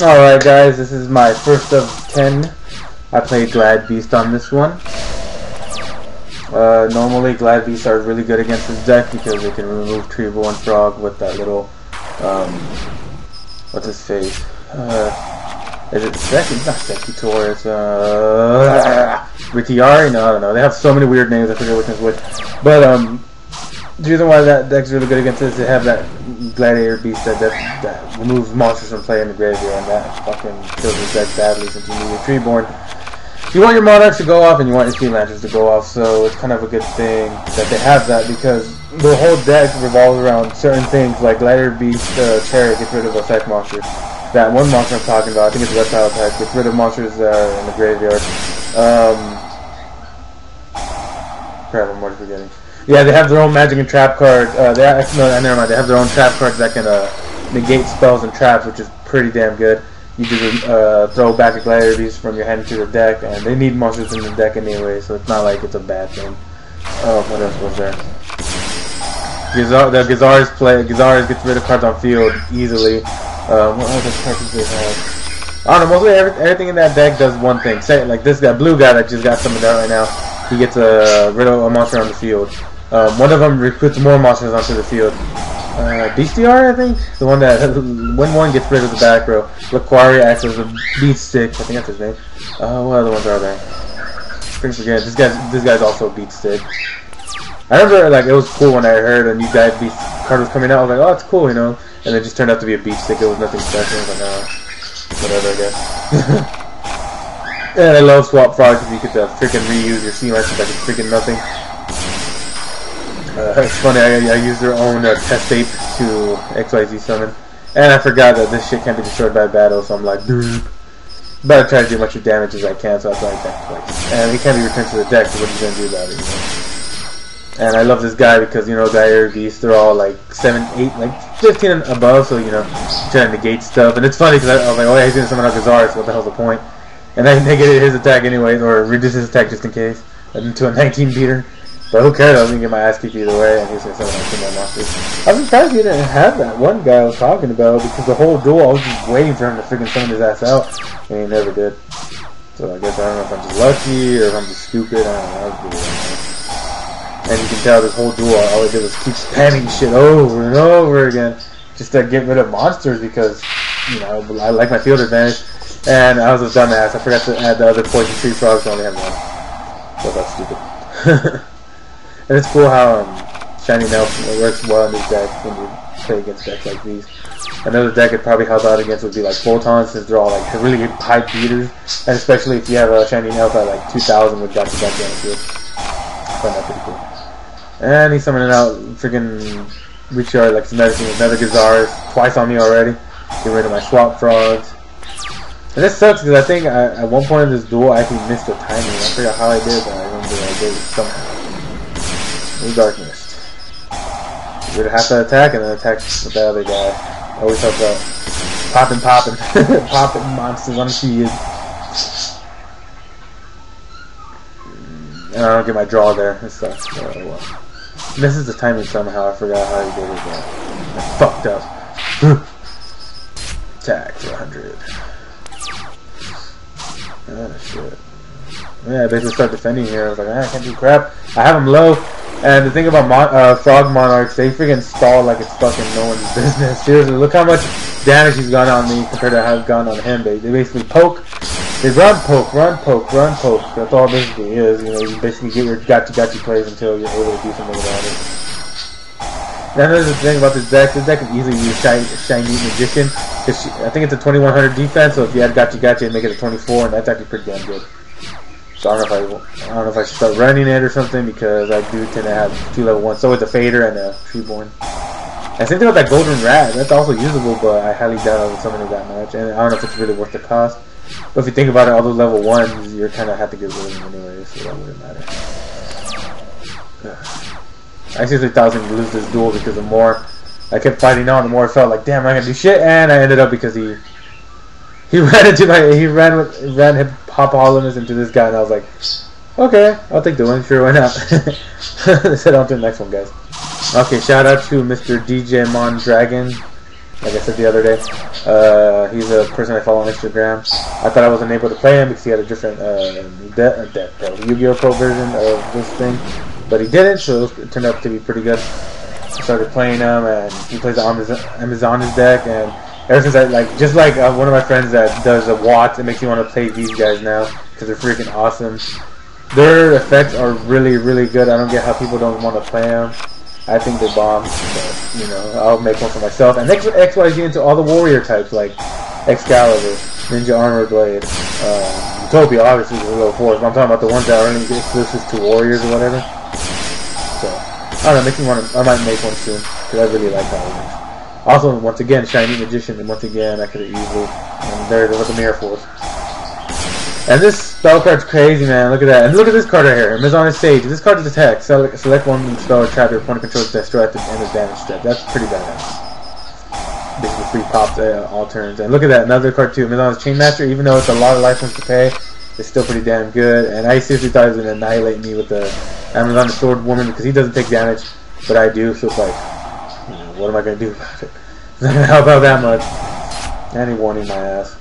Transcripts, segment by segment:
Alright guys, this is my first of 10. I played Glad Beast on this one. Normally Glad Beasts are really good against this deck because they can remove Treeborn Frog with that little, what's his face? Is it Seki? Not Sekitor, it's, Ritiari? No, I don't know. They have so many weird names, I forget which one's which. But, the reason why that deck's really good against this is they have that Gladiator Beast that removes monsters from play in the graveyard, and that fucking kills this deck badly since you need your Treeborn. You want your Monarchs to go off and you want your Sea Lanterns to go off, so it's kind of a good thing that they have that because the whole deck revolves around certain things like Gladiator Beast Chariot gets rid of effect monsters. That one monster I'm talking about, I think it's Reptile type, gets rid of monsters in the graveyard. Crap, I'm already forgetting. Yeah, they have their own magic and trap card. Never mind. They have their own trap cards that can negate spells and traps, which is pretty damn good. You just throw back a Gladiator Beast from your hand to the deck, and they need monsters in the deck anyway, so it's not like it's a bad thing. Oh, what else was there? Gizar's gets rid of cards on field easily. What other cards do they have? I don't know. Mostly everything in that deck does one thing. Say like this guy, blue guy that just got summoned out right now. He gets rid of a monster on the field. One of them recruits more monsters onto the field. Bestiar, I think? The one that, when one gets rid of the back row. Laquaria acts as a beat stick. I think that's his name. What other ones are there? Pretty forget. This guy's also a beat stick. I remember, like, it was cool when I heard a new guy beast card was coming out. I was like, oh, that's cool, you know? And it just turned out to be a beat stick. It was nothing special. I was like, whatever, I guess. And I love Swap Frog because you get to freaking reuse your Sea Lanterns like it's freaking nothing. It's funny, I used their own test tape to XYZ summon. And I forgot that this shit can't be destroyed by battle, so I'm like, dude. But I try to do as much damage as I can, so I try that twice. And it can't be returned to the deck, so what are you going to do about it, you know? And I love this guy because, you know, Gladiator Beasts, they're all like 7, 8, like 15 and above, so, you know, trying to negate stuff. And it's funny because I was like, oh yeah, he's going to summon out Gazar, so what the hell's the point? And I negated his attack anyways, or reduced his attack just in case, into a 19 beater. But who cares? I was gonna get my ass kicked either way, and he was gonna summon out 2 more monsters. I was surprised he didn't have that one guy I was talking about, because the whole duel I was just waiting for him to freaking summon his ass out, and he never did. So I guess I don't know if I'm just lucky or if I'm just stupid. I don't know. I was really lucky. And you can tell this whole duel, all I did was keep spamming shit over and over again, just to get rid of monsters because, you know, I like my field advantage. And I was a dumbass. I forgot to add the other poison tree frogs. I only have one. So that's stupid. And it's cool how Shiny Nelson works well in this deck when you play against decks like these. Another deck it probably help out against would be like Photon, since they're all like really high beaters. And especially if you have a Shiny Nelson at like 2000 with Gotcha Gotcha on the field. I find that pretty cool. And he's summoning out freaking Recharge like another Gazar twice on me already. Get rid of my Swap Frogs. And this sucks because I think at one point in this duel I actually missed the timing. I forgot how I did, but I remember I did it somehow. New Darkness. Get rid of half that attack and then attack with that other guy. Always helps out. Popping. Popping monsters on the field. And I don't get my draw there. It sucks. Well. Misses the timing somehow. I forgot how he did it, but I fucked up. Attack for 100. Oh shit. Yeah, I basically start defending here. I was like, I can't do crap. I have him low. And the thing about Frog Monarchs, they freaking stall like it's fucking no one's business. Seriously, look how much damage he's gone on me compared to how it's gone on him. They basically poke. They run poke. That's all this basically is. You know, you basically get your gotcha plays until you're able to do something about it. And another thing about this deck can easily use Shiny Magician. Cause I think it's a 2100 defense, so if you add gotcha and make it a 24, and that's actually pretty damn good. So I don't know if I should start running it or something, because I do tend to have 2 level 1. So with the Fader and the Treeborn. And same thing with that Golden Rat. That's also usable, but I highly doubt I would summon it that much. And I don't know if it's really worth the cost. But if you think about it, all those level 1s, you're kind of have to get rid of them anyway, so that wouldn't matter. I seriously thought I was going to lose this duel because the more I kept fighting on, the more I felt like, damn, I'm not gonna do shit. And I ended up because he ran hip hop hollowness into this guy, and I was like, okay, I'll take the win. Sure, why not? Let's head on to the next one, guys. Okay, shout out to Mr. DJ Mon Dragon. like I said the other day. He's a person I follow on Instagram. I thought I wasn't able to play him because he had a different Yu-Gi-Oh! Pro version of this thing, but he didn't, so it turned out to be pretty good. I started playing him, and he plays the Amazonas deck, and ever since one of my friends that does a Watts, it makes me want to play these guys now because they're freaking awesome. Their effects are really, really good. I don't get how people don't want to play them. I think they bomb, but, you know, I'll make one for myself. And XYZ into all the warrior types, like Excalibur, Ninja Armor Blade, Utopia, obviously, is a level 4, but I'm talking about the ones that are only exclusive to warriors or whatever. So, I don't know, makes me want to, I might make one soon, because I really like how it looks. Also, once again, Shiny Magician, and once again, I could have easily, and there's what the Mirror Force. And this spell card's crazy, man. Look at that. And look at this card right here. Amazonas Sage. This card is attack. Select one spell or trap your opponent controls to destroy at the end of damage step. That's pretty badass. Basically 3 pops all turns. And look at that. Another card too. Amazonas Chainmaster. Even though it's a lot of life points to pay, it's still pretty damn good. And I seriously thought he was going to annihilate me with the Amazonas Sword Woman because he doesn't take damage, but I do. So it's like, you know, what am I going to do about it? It's not going to help out that much. And he warning my ass.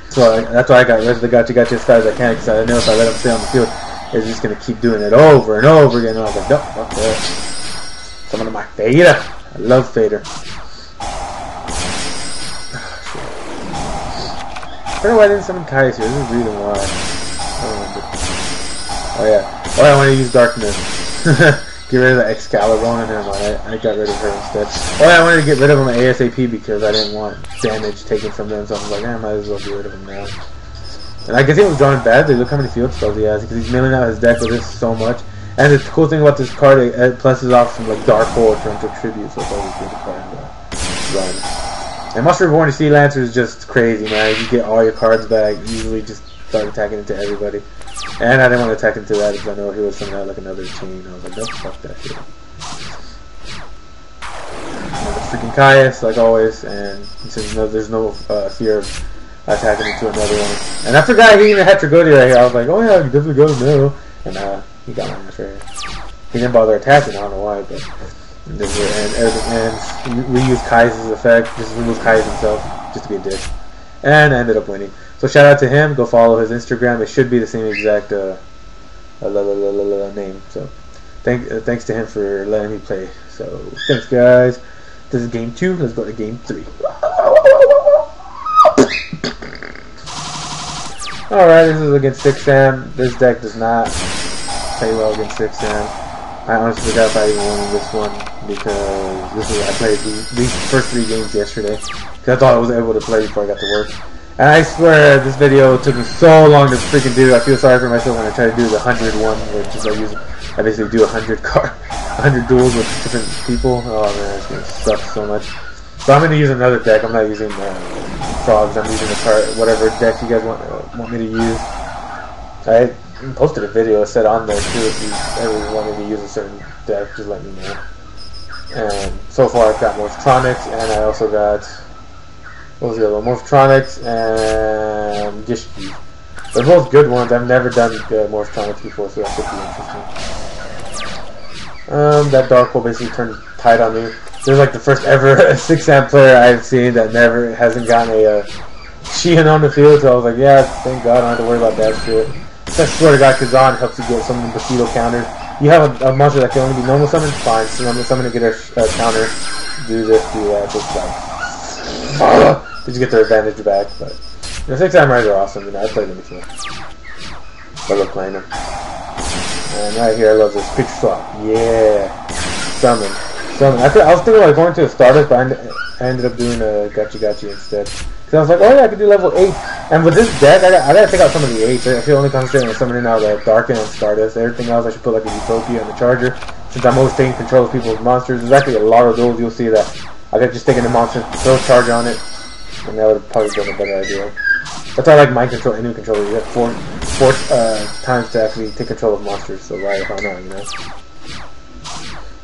So that's why I got rid of the gotcha as fast as I can, because I know if I let him stay on the field, they're just going to keep doing it over and over again. And I was like, nope, fuck that. Summon my Fader. I love Fader. I don't know why I didn't summon Kaius here. This is the reason why. Oh yeah. Oh, I want to use Darkness. Get rid of the Excalibur on him. I got rid of her instead. Oh yeah, I wanted to get rid of him ASAP because I didn't want damage taken from them. So I was like, I might as well get rid of him now. And I guess he was drawing badly. Look how many field spells he has, because he's milling out his deck with this so much. And the cool thing about this card, it pluses off some like Dark Hole Torrential Tribute, so it's always good to run. And Must Reborn Sea Lancer is just crazy, man. You get all your cards back, usually just start attacking into everybody. And I didn't want to attack into that because I know he was sending out like another chain. I was like, nope, fuck that shit. Another freaking Kaius, like always, and since there's no fear of attacking into another one. And I forgot he even had Tragody right here. I was like, oh yeah, he definitely goes no. And he got my ass right here. He didn't bother attacking, I don't know why, but. And reuse Kaius' effect, just remove Kaius himself, just to be a dick. And I ended up winning. So shout out to him. Go follow his Instagram. It should be the same exact name. So thanks to him for letting me play. So thanks, guys. This is game 2. Let's go to game 3. Alright, this is against 6-Sam. This deck does not play well against 6-Sam. I honestly forgot if I even won this one because I played these first 3 games yesterday. Because I thought I was able to play before I got to work. And I swear, this video took me so long to freaking do. I feel sorry for myself when I try to do the 100 one, which is I basically do 100 duels with different people. Oh man, it's gonna suck so much. So I'm gonna use another deck. I'm not using frogs. I'm using whatever deck you guys want me to use. I posted a video. It said on there too if you ever wanted to use a certain deck, just let me know. And so far, I've got Morphtronics, and I also got. What was the other one? Morphtronics and Gishki. They're both good ones. I've never done Morphtronics before, so that should be interesting. That Dark Hole basically turned tide on me. There's like the first ever 6-Sam player I've seen that hasn't gotten a Sheehan on the field, so I was like, yeah, thank God I don't have to worry about that shit. I swear to God, Kazan helps you get some Mosquito counters. You have a monster that can only be normal summoned, fine. So normal summon to get a counter. Do this, do that, just like. Did you get their advantage back? But 6-Sam Riders are awesome. You know, I played them before. I love playing them. And right here, I love this picture swap. Yeah, summon. I was thinking about going to a Stardust, but I ended up doing a Gachi instead. Because I was like, oh yeah, I could do level 8. And with this deck, I gotta take out some of the 8s. I should only concentrate on summoning out the Darken and Stardust. Everything else, I should put like a Utopia and the Charger. Since I'm always taking control of people's monsters, there's actually a lot of those. You'll see that I could just take in the monster, throw Charge on it. And that would have probably been a better idea. That's why I like Mind Control and New Controller. You have four times to actually take control of monsters, so why the hell not, you know?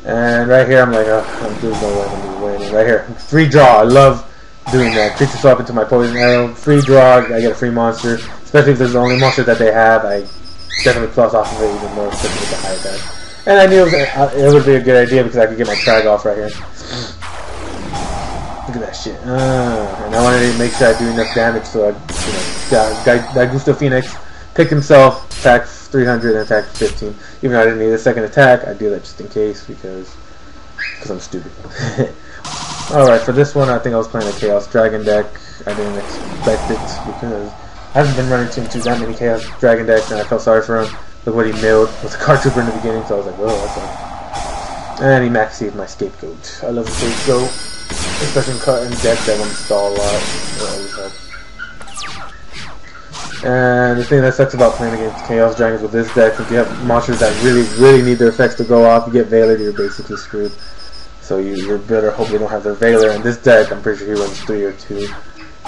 And right here, I'm like, I'm doing no way I'm winning. Right here, free draw. I love doing that. Creature swap into my Poison Arrow. Free draw, I get a free monster. Especially if there's the only monster that they have, I definitely plus off of it even more, especially with the high attack. And I knew it would be a good idea because I could get my Trag off right here. Look at that shit. And I wanted to make sure I do enough damage, so I goosed the Phoenix, picked himself, attack 300 and attack 15. Even though I didn't need a second attack, I do that just in case because I'm stupid. Alright, for this one, I think I was playing a Chaos Dragon deck. I didn't expect it because I haven't been running into that many Chaos Dragon decks, and I felt sorry for him. Look what he milled with a card trooper in the beginning, so I was like, whoa, that's like. And he max saved my scapegoat. I love the scapegoat, especially in decks that want to stall a lot. And the thing that sucks about playing against Chaos Dragons with this deck, if you have monsters that really need their effects to go off, you get Veiler, you're basically screwed. So you better hope they don't have their Veiler. And this deck, I'm pretty sure he runs 3 or 2.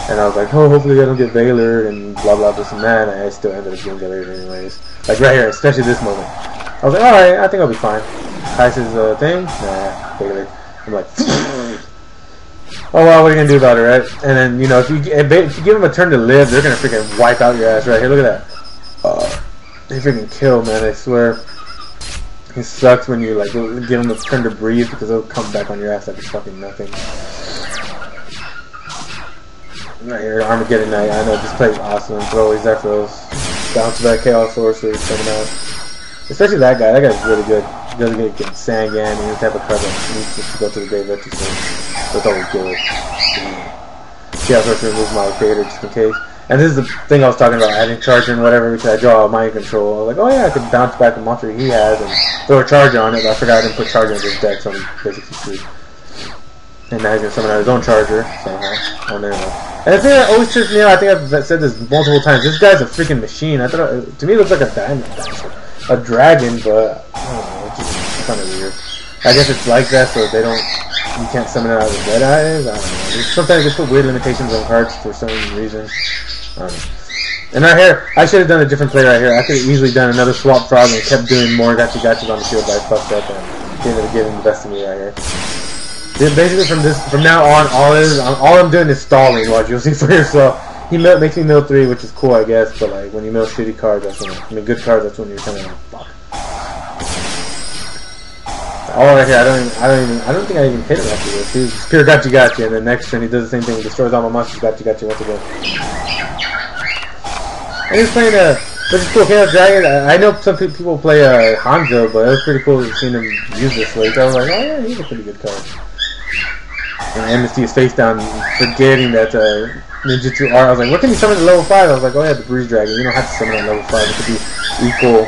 And I was like, oh, hopefully I don't get Veiler and blah blah this and that. And I still ended up getting Veiler anyways. Like right here, especially this moment. I was like, alright, I think I'll be fine. Heiss's thing? Nah, Veiler. I'm like, oh well, what are you gonna do about it, right? And then, you know, if you give them a turn to live, they're gonna freaking wipe out your ass right here. Look at that. They freaking kill, man, I swear. It sucks when you like give them a turn to breathe because they'll come back on your ass like it's fucking nothing. Right here, Armageddon Knight. I know this play's awesome. Throw away Zephyros. Bounce back Chaos Sorcerer coming out. Especially that guy. That guy's really good. He doesn't get Sangan and any type of card that needs to go to the grave so it's always good. Chaos Sorcerer removes my Vader just in case. And this is the thing I was talking about, adding Charger and whatever, because I draw Mind Control. I was like, oh yeah, I could bounce back the monster he has and throw a Charger on it, but I forgot I didn't put Charger in his deck, so I'm basically screwed. And now he's going to summon out his own Charger, somehow. Oh, there we go. And the thing that always trips me out, I think I've said this multiple times, this guy's a freaking machine. I thought, to me it looks like a a dragon, but I don't know, it's just kind of weird. I guess it's like that, so you can't summon it out with Dead Eyes. I don't know. Sometimes they put weird limitations on cards for some reason. I don't know. And right here, I should have done a different play right here. I could have easily done another Swap Frog and kept doing more gotcha gotchas on the field, but I fucked up and he ended up giving the best of me right here. Basically, from now on, all I'm doing is stalling. Watch, you'll see for yourself. He makes me mill 3, which is cool, I guess. But like when you mill shitty cards, that's when good cards. That's when you're kind of like, fuck. Oh, right here, I don't think I even hit him after this. He's pure gotcha gotcha, and then next turn he does the same thing. He destroys all my monsters. Gotcha gotcha once again. And he's playing which is cool, Chaos Dragon. I know some people play Hanzo, but it was pretty cool seeing him use this way. So I was like, oh yeah, he's a pretty good card. And Amnesty is face down, forgetting that Ninjutsu R. I was like, what can you summon at level 5? I was like, oh yeah, the Breeze Dragon. You don't have to summon at level 5. It could be equal.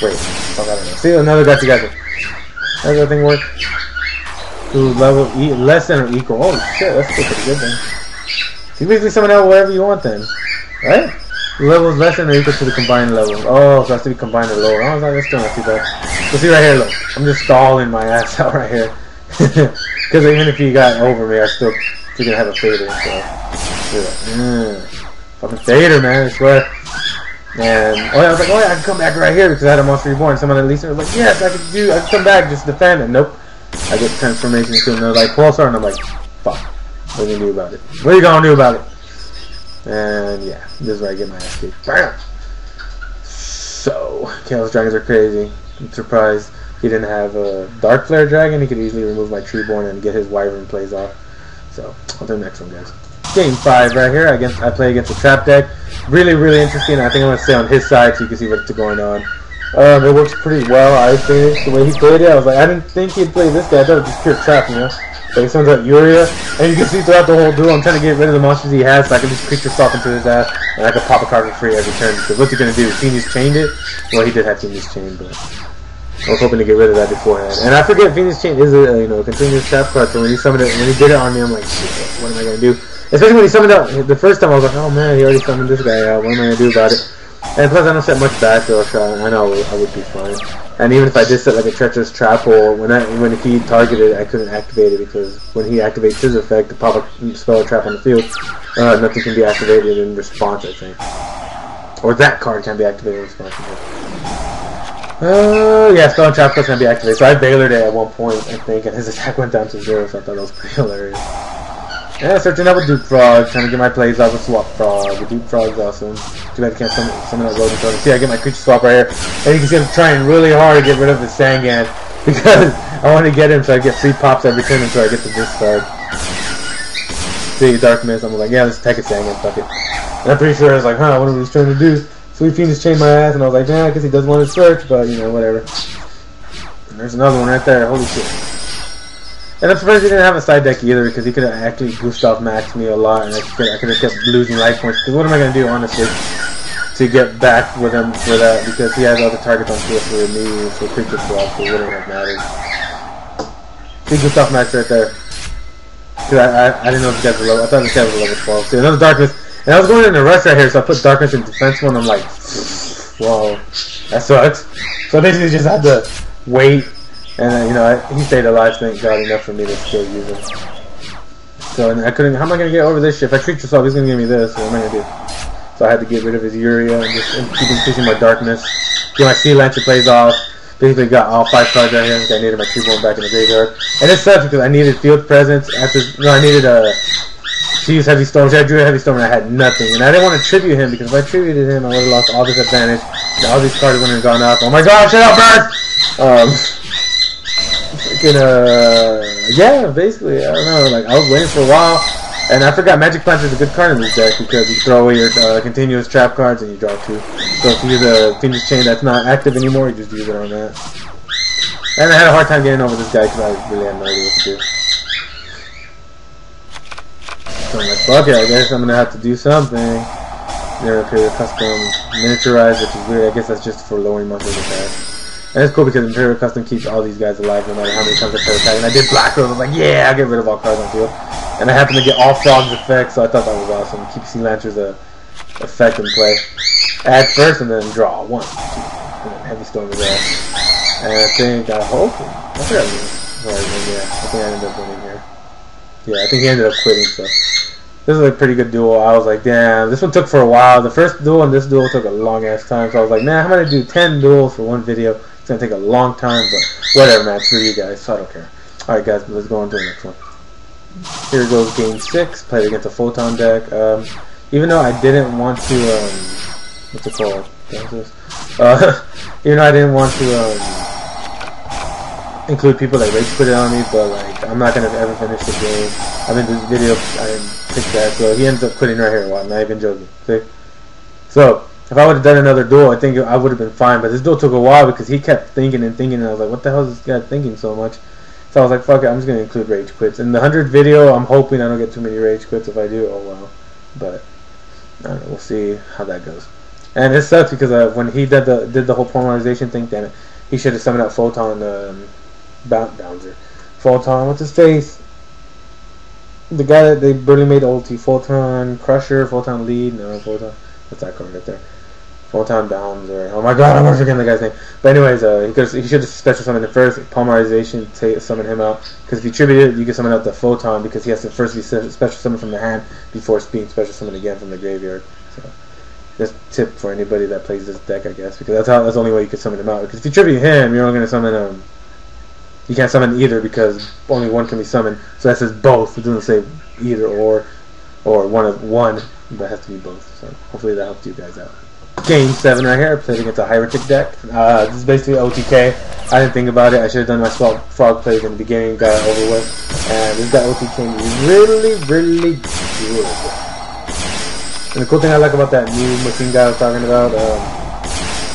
Wait, I don't know. See, another gotcha gotcha. How does that thing work? To level less than or equal. Holy shit, that's still pretty good then. So you basically summon out whatever you want then, right? The level is less than or equal to the combined level. Oh, so it has to be combined or lower. I was like, that's still not too bad. So see right here, look. I'm just stalling my ass out right here. Because even if he got over me, I still freaking have a fader. So, fucking fader, man, I swear. And I was like, oh yeah, I can come back right here because I had a Monster Reborn. Someone at least was like, yes, I can come back, just defend. And nope, I get transformation to another like Pulsar, and I'm like, fuck, what are you gonna do about it? What are you gonna do about it? And yeah, this is where I get my ass kicked. Bam! So, Chaos Dragons are crazy. I'm surprised he didn't have a Dark Flare Dragon. He could easily remove my Treeborn and get his Wyvern plays off. So, on to the next one, guys. Game 5 right here. I play against a trap deck. Really, really interesting. I think I'm going to stay on his side so you can see what's going on. It works pretty well, I think. The way he played it, I was like, I didn't think he'd play this guy. I thought it was just pure trap, you know? So he summons out Uria, and you can see throughout the whole duel, I'm trying to get rid of the monsters he has so I can just creature swap into his ass, and I can pop a card for free every turn. Because what's he going to do? Phoenix chained it? Well, he did have Phoenix chained, but I was hoping to get rid of that beforehand. And I forget Phoenix chain is a continuous trap card, so when he summoned it, when he did it on me, I'm like, shit, what am I going to do? Especially when he summoned out the first time, I was like, oh man, he already summoned this guy out. What am I going to do about it? And plus, I don't set much back throw shot. I know I would be fine. And even if I did set like a treacherous trap hole, when he targeted, I couldn't activate it because when he activates his effect to pop a spell or trap on the field, nothing can be activated in response, I think. Or that card can be activated in response. Yeah, spell and trap cards can be activated. So I Veilered it at one point, I think, and his attack went down to 0, so I thought that was pretty hilarious. Yeah, searching out with Duke Frog, trying to get my plays out with Swap Frog. The Duke Frog's awesome. Too bad I can't summon that Rodent Frog. See, I get my creature swap right here. And you can see I'm trying really hard to get rid of the Sangan because I want to get him so I get free pops every turn until I get the discard. big darkness. I'm like, yeah, let's attack it again, fuck it. And I'm pretty sure I was like, huh, what are we trying to do? Sweet Fiend just chained my ass, and I was like, nah, I guess he doesn't want to search, but you know, whatever. And there's another one right there, holy shit. And I'm surprised he didn't have a side deck either, because he could have actually Gustav maxed me a lot, and I could have kept losing life points. Because what am I going to do, honestly, to get back with him for that? Because he has other targets on field for me, for creature swap, so it wouldn't have mattered. See Gustav max right there. Because I didn't know if the guys were level. I thought this guy was level 12. See, another darkness. And I was going in a rush right here, so I put darkness in defense one. I'm like, whoa, that sucks. So I basically just had to wait. And you know, he stayed alive, thank God, enough for me to still use him. So and I couldn't. How am I gonna get over this shit? If I creature swap, he's gonna give me this. What am I gonna do? So I had to get rid of his Uria and just keep increasing my darkness. Get my Sea Lancer plays off. Basically got all 5 cards right here. I needed my 2-1 back in the graveyard, and it sucks because I needed field presence. I needed to use Heavy Storm. So I drew a Heavy Storm and I had nothing, and I didn't want to tribute him because if I tributed him, I would have lost all this advantage. And all these cards wouldn't have gone up. Oh my God! Shut up, bird! Yeah, basically, I don't know, like, I was waiting for a while, and I forgot Magic Plant is a good card in this deck, because you throw away your continuous trap cards, and you draw 2. So if you use a Phoenix Chain that's not active anymore, you just use it on that. And I had a hard time getting over this guy, because I really had no idea what to do. So I'm like, fuck it, I guess I'm gonna have to do something. There appear custom miniaturize, which is weird, I guess that's just for lowering monsters attack. And it's cool because Imperial Custom keeps all these guys alive no matter how many times I try to attack. And I did Black Rose. I was like, yeah, I'll get rid of all cards on field. And I happened to get all Frog's effects, so I thought that was awesome. Keep Sea Lancer's effect in play. Add first and then draw 1, 2, and then Heavy Storm is there. And I think I hope. I forgot what yeah, I think I ended up winning here. Yeah, I think he ended up quitting. So this is a pretty good duel. I was like, damn, this one took for a while. The first duel and this duel took a long ass time. So I was like, nah, I'm gonna do 10 duels for one video. It's gonna take a long time, but whatever, man. It's for you guys, so I don't care. Alright, guys, let's go on to the next one. Here goes game 6. Played against a Photon deck. Even though I didn't want to, what's it called? What is this? Even though I didn't want to include people that rage quit it on me, but like I'm not gonna ever finish the game. I'm in this video. I didn't pick that, so he ends up quitting right here. Well, I'm not even joking. See? So. If I would have done another duel, I think I would have been fine. But this duel took a while because he kept thinking and thinking, and I was like, what the hell is this guy thinking so much? So I was like, fuck it, I'm just going to include rage quits. In the 100th video, I'm hoping I don't get too many rage quits. If I do, oh well. But, I don't know, we'll see how that goes. And it sucks because when he did the whole polarization thing, damn it, he should have summoned out Photon, Bouncer. Photon, what's his face? The guy that they barely made ulti. Photon Crusher, Photon Lead, no, Photon, what's that card right there? Photon Bouncer. Oh my God, I'm forgetting the guy's name. But anyways, he should have special summoned it first. Polymerization, summon him out. Because if you tribute it, you can summon out the Photon because he has to first be special summoned from the hand before being special summoned again from the graveyard. So, just tip for anybody that plays this deck, I guess, because that's the only way you can summon him out. Because if you tribute him, you're only going to summon you can't summon either because only one can be summoned. So that says both. It doesn't say either or one, but it has to be both. So hopefully that helped you guys out. Game 7 right here. I played against a Hieratic deck. This is basically OTK. I didn't think about it. I should have done my frog plays in the beginning, got it over with. And this guy OTK is really, really good. And the cool thing I like about that new machine guy I was talking about,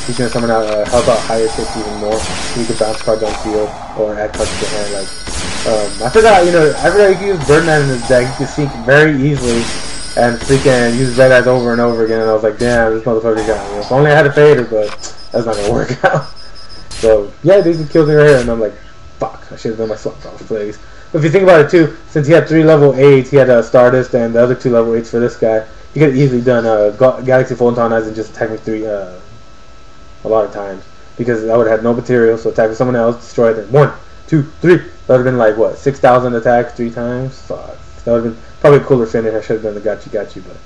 he's going to summon out, help out Hieratic even more. You can bounce cards on field or add cards to your hand. Like, I forgot you can use Birdman in this deck. You can sink very easily. And freaking use Red Eyes over and over again, and I was like, damn, this motherfucker got me. If only I had a fader, but that's not gonna work out. So, yeah, these kills me right here, and I'm like, fuck, I should have done my swap off plays. But if you think about it too, since he had 3 level 8s, he had Stardust, and the other 2 level 8s for this guy, he could have easily done Galaxy Photon Eyes and just attack me 3 a lot of times. Because I would have had no material, so attack with someone else, destroy it, 1, 2, 3. That would have been like, what, 6,000 attacks 3 times? Fuck. That would have been probably a cooler finish. I should have done the Gachi, but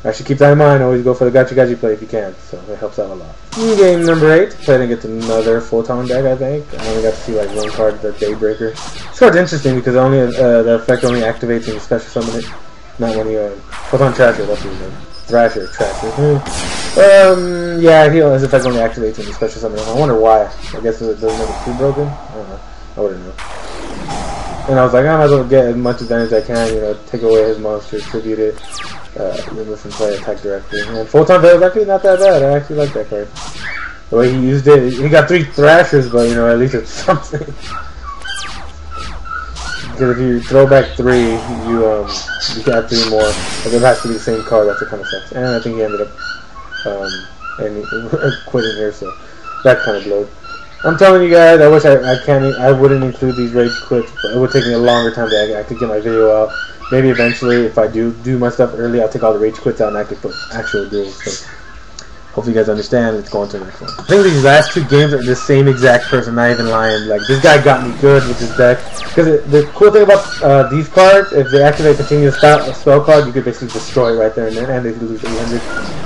actually keep that in mind. Always go for the Gachi play if you can. So it helps out a lot. Game number 8. Played against another Photon deck, I think. I only got to see like one card, the Daybreaker. This card's interesting because the effect only activates when you special summon it, not when you Photon Trasher. That's what you mean. Thrasher, Trasher. Yeah, his effect only activates when you special summon it. I wonder why. I guess it doesn't make it too broken. I don't know. I wouldn't know. And I was like, I might as well get as much advantage as I can, you know, take away his monster, tribute it, remove from play, attack directly. And Photon was actually not that bad. I actually like that card. The way he used it, he got 3 Thrashers, but you know, at least it's something. Because if you throw back 3, you can add 3 more. But it has to be the same card. That's what kind of sucks. And I think he ended up quitting here, so that kind of blowed. I'm telling you guys, I wish I wouldn't include these rage quits, but it would take me a longer time to actually get my video out. Maybe eventually, if I do my stuff early, I'll take all the rage quits out and actually put actual duels. So hopefully you guys understand. Let's go on to the next one. I think these last 2 games are the same exact person, not even lying. Like, this guy got me good with this deck. Because the cool thing about these cards, if they activate continuous spell card, you could basically destroy it right there and then, and they lose 800.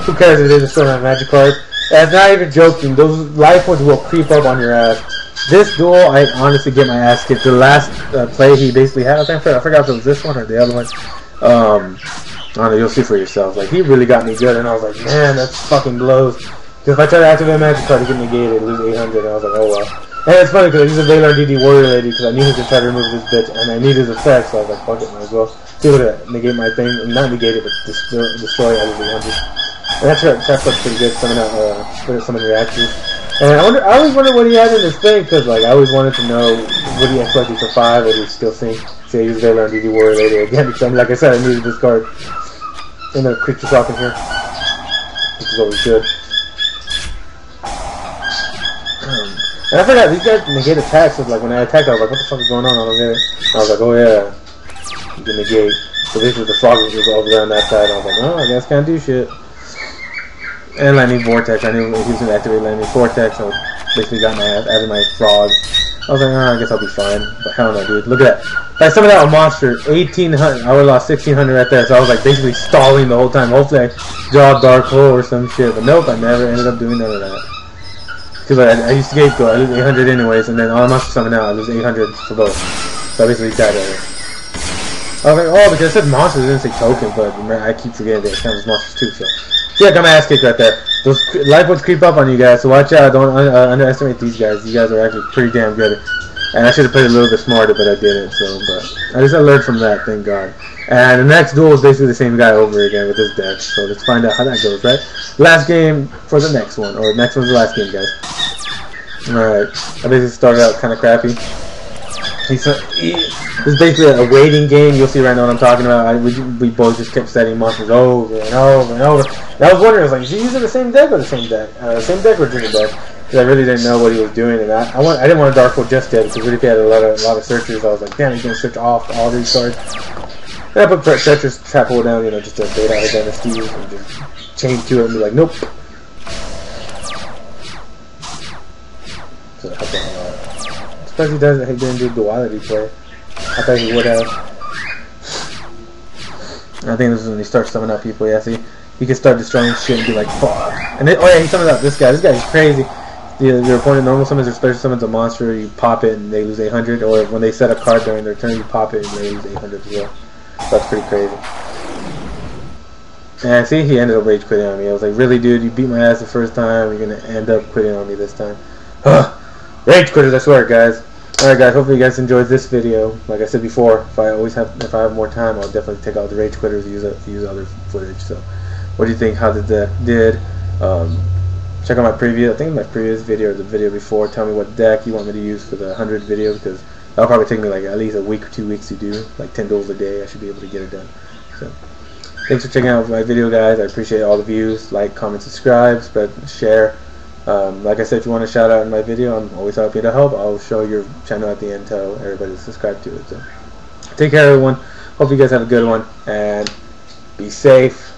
Who cares if they destroy my magic card? And not even joking, those life points will creep up on your ass. This duel, I honestly get my ass kicked. The last play he basically had, I forgot if it was this one or the other one. I don't know, you'll see for yourself. Like, he really got me good, and I was like, man, that's fucking blows. Because if I try to activate a magic card, he get negated, lose 800, and I was like, oh well. And it's funny because I used a Valor DD Warrior Lady because I knew he could try to remove this bitch, and I need his effect, so I was like, fuck it, might as well. See what it negate my thing, not negate it, but destroy it, I lose 800. And that's pretty good, summon Reactors. And I always wondered what he had in his thing, because like, I always wanted to know, would he expect for 5, or would he still think, say, use Valor and DD Warrior Lady again, because I mean, like I said, I needed this card. And then creature swap in here, which is always good. And I forgot, these guys negate attacks, so like, when I attacked, I was like, what the fuck is going on? I don't get it. I was like, oh yeah, you can negate. So this was the frog was over there on that side, and I was like, oh, I guess can't do shit. And Lightning Vortex, I knew he was going to activate Lightning Vortex, so basically got my ass out of my frog. I was like, oh, I guess I'll be fine. But hell no, dude. Look at that. If I summoned out a monster, 1,800, I would have lost 1,600 right there, so I was like basically stalling the whole time. Hopefully I draw a Dark Hole or some shit, but nope, I never ended up doing none of that. Because I used to Scapegoat, I lose 800 anyways, and then all the monsters summon out, I lose 800 for both. So I basically died right here. I was like, oh, because it said monsters, it didn't say tokens, but I keep forgetting that it counts as monsters too, so. Yeah, got my ass kicked right there. Those life points creep up on you guys, so watch out. Don't underestimate these guys. These guys are actually pretty damn good. And I should have played a little bit smarter, but I didn't. So, but at least I learned from that. Thank God. And the next duel is basically the same guy over again with this deck. So let's find out how that goes, right? Last game for the next one, or next one's the last game, guys. All right. I basically started out kind of crappy. This is basically a waiting game. You'll see right now what I'm talking about. We both just kept setting monsters over and over and over. And I was wondering, I was like, is he using the same deck or the same deck? Same deck or dream deck? Because I really didn't know what he was doing, and I didn't want to Dark Hole just yet because really he had a lot of searchers. I was like, damn, he's gonna search off all these cards. And I put searchers, Trap Hole down, you know, just to bait out his dynasty and just chain to it and be like, nope. So that helped out a lot. Especially he didn't do duality play. I thought he would have. I think this is when he starts summoning out people. Yeah, see, he can start destroying shit and be like, fuck. And then, oh yeah, he summoned out this guy. This guy's crazy. Your opponent normal summons or special summons a monster, you pop it and they lose 800. Or when they set a card during their turn, you pop it and they lose 800 as well. So that's pretty crazy. And see, he ended up rage quitting on me. I was like, really, dude, you beat my ass the first time. You're gonna end up quitting on me this time. Rage quitters, I swear, guys. Alright guys, hopefully you guys enjoyed this video. Like I said before, if I have more time, I'll definitely take out the rage quitters and use other footage. So, what do you think? How the deck did? Check out my previous. I think my previous video or the video before. Tell me what deck you want me to use for the 100 video, because that'll probably take me like at least a week or 2 weeks to do. Like 10 duels a day, I should be able to get it done. So, thanks for checking out my video, guys. I appreciate all the views. Like, comment, subscribe, spread, share. Like I said, if you want to shout out in my video, I'm always happy to help. I'll show your channel at the end, tell everybody to subscribe to it. So, take care, everyone. Hope you guys have a good one, and be safe.